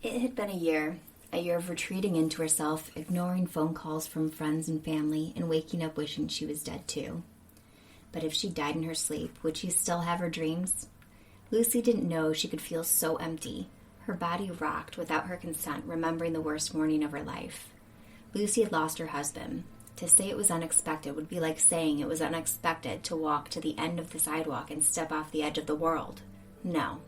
It had been a year of retreating into herself, ignoring phone calls from friends and family, and waking up wishing she was dead too. But if she died in her sleep, would she still have her dreams? Lucy didn't know she could feel so empty. Her body rocked without her consent, remembering the worst morning of her life. Lucy had lost her husband. To say it was unexpected would be like saying it was unexpected to walk to the end of the sidewalk and step off the edge of the world. No.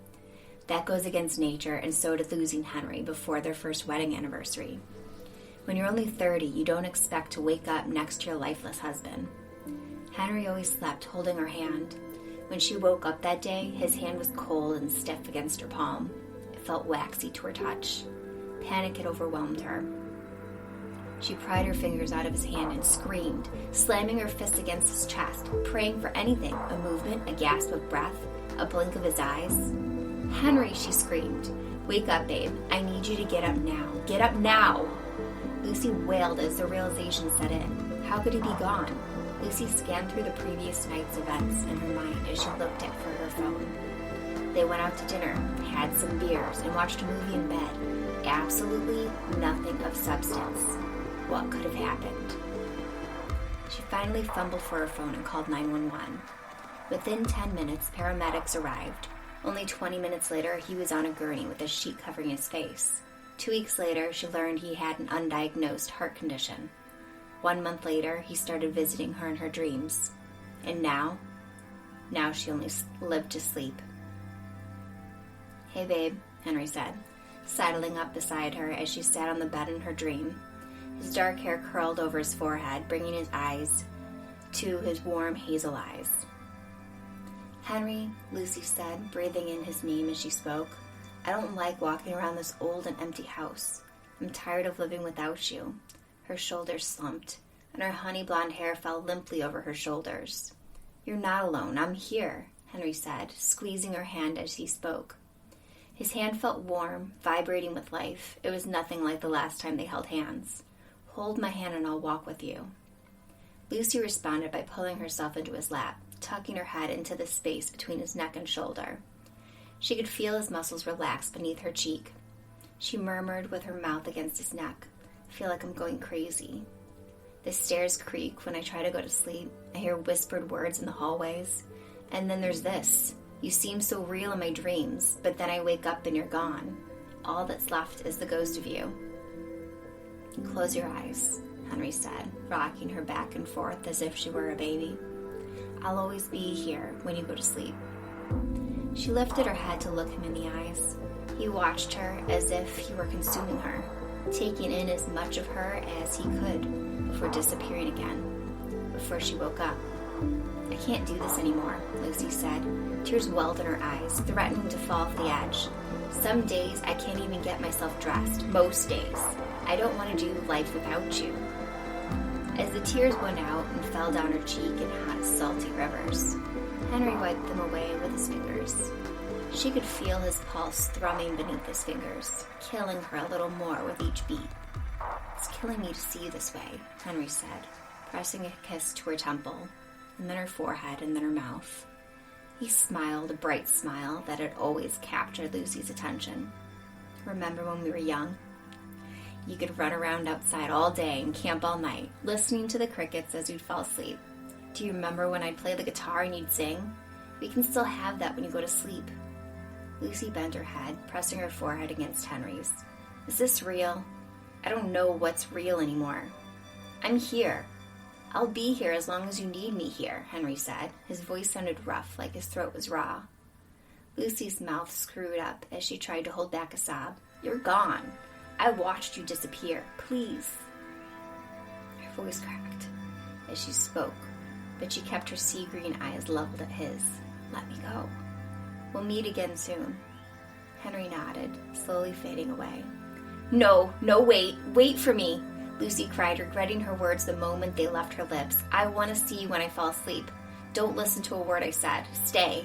That goes against nature, and so did losing Henry before their first wedding anniversary. When you're only 30, you don't expect to wake up next to your lifeless husband. Henry always slept holding her hand. When she woke up that day, his hand was cold and stiff against her palm. It felt waxy to her touch. Panic had overwhelmed her. She pried her fingers out of his hand and screamed, slamming her fist against his chest, praying for anything, a movement, a gasp of breath, a blink of his eyes. "Henry," she screamed. "Wake up, babe. I need you to get up now. Get up now!" Lucy wailed as the realization set in. How could he be gone? Lucy scanned through the previous night's events in her mind as she looked at for her phone. They went out to dinner, had some beers, and watched a movie in bed. Absolutely nothing of substance. What could have happened? She finally fumbled for her phone and called 911. Within 10 minutes, paramedics arrived. Only 20 minutes later, he was on a gurney with a sheet covering his face. 2 weeks later, she learned he had an undiagnosed heart condition. 1 month later, he started visiting her in her dreams. And now she only lived to sleep. "Hey, babe," Henry said, sidling up beside her as she sat on the bed in her dream. His dark hair curled over his forehead, bringing his eyes to his warm hazel eyes. "Henry," Lucy said, breathing in his name as she spoke, "I don't like walking around this old and empty house. I'm tired of living without you." Her shoulders slumped, and her honey blonde hair fell limply over her shoulders. "You're not alone. I'm here," Henry said, squeezing her hand as he spoke. His hand felt warm, vibrating with life. It was nothing like the last time they held hands. "Hold my hand and I'll walk with you." Lucy responded by pulling herself into his lap, tucking her head into the space between his neck and shoulder. She could feel his muscles relax beneath her cheek. She murmured with her mouth against his neck, "I feel like I'm going crazy. The stairs creak when I try to go to sleep. I hear whispered words in the hallways. And then there's this. You seem so real in my dreams, but then I wake up and you're gone. All that's left is the ghost of you." "Close your eyes," Henry said, rocking her back and forth as if she were a baby. "I'll always be here when you go to sleep." She lifted her head to look him in the eyes. He watched her as if he were consuming her, taking in as much of her as he could before disappearing again, before she woke up. "I can't do this anymore," Lucy said. Tears welled in her eyes, threatening to fall off the edge. "Some days I can't even get myself dressed. Most days. I don't want to do life without you." As the tears went out and fell down her cheek in hot, salty rivers, Henry wiped them away with his fingers. She could feel his pulse thrumming beneath his fingers, killing her a little more with each beat. "It's killing me to see you this way," Henry said, pressing a kiss to her temple, and then her forehead, and then her mouth. He smiled, a bright smile that had always captured Lucy's attention. "Remember when we were young? You could run around outside all day and camp all night, listening to the crickets as we'd fall asleep. Do you remember when I'd play the guitar and you'd sing? We can still have that when you go to sleep." Lucy bent her head, pressing her forehead against Henry's. "Is this real? I don't know what's real anymore." "I'm here. I'll be here as long as you need me here," Henry said. His voice sounded rough, like his throat was raw. Lucy's mouth screwed up as she tried to hold back a sob. "You're gone. I watched you disappear. Please." Her voice cracked as she spoke, but she kept her sea green eyes leveled at his. "Let me go. We'll meet again soon." Henry nodded, slowly fading away. No, wait for me," Lucy cried, regretting her words the moment they left her lips. "I want to see you when I fall asleep. Don't listen to a word I said. Stay."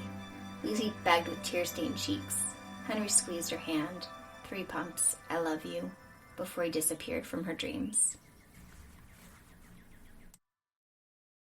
Lucy begged with tear-stained cheeks. Henry squeezed her hand. 3 pumps, "I love you," before he disappeared from her dreams.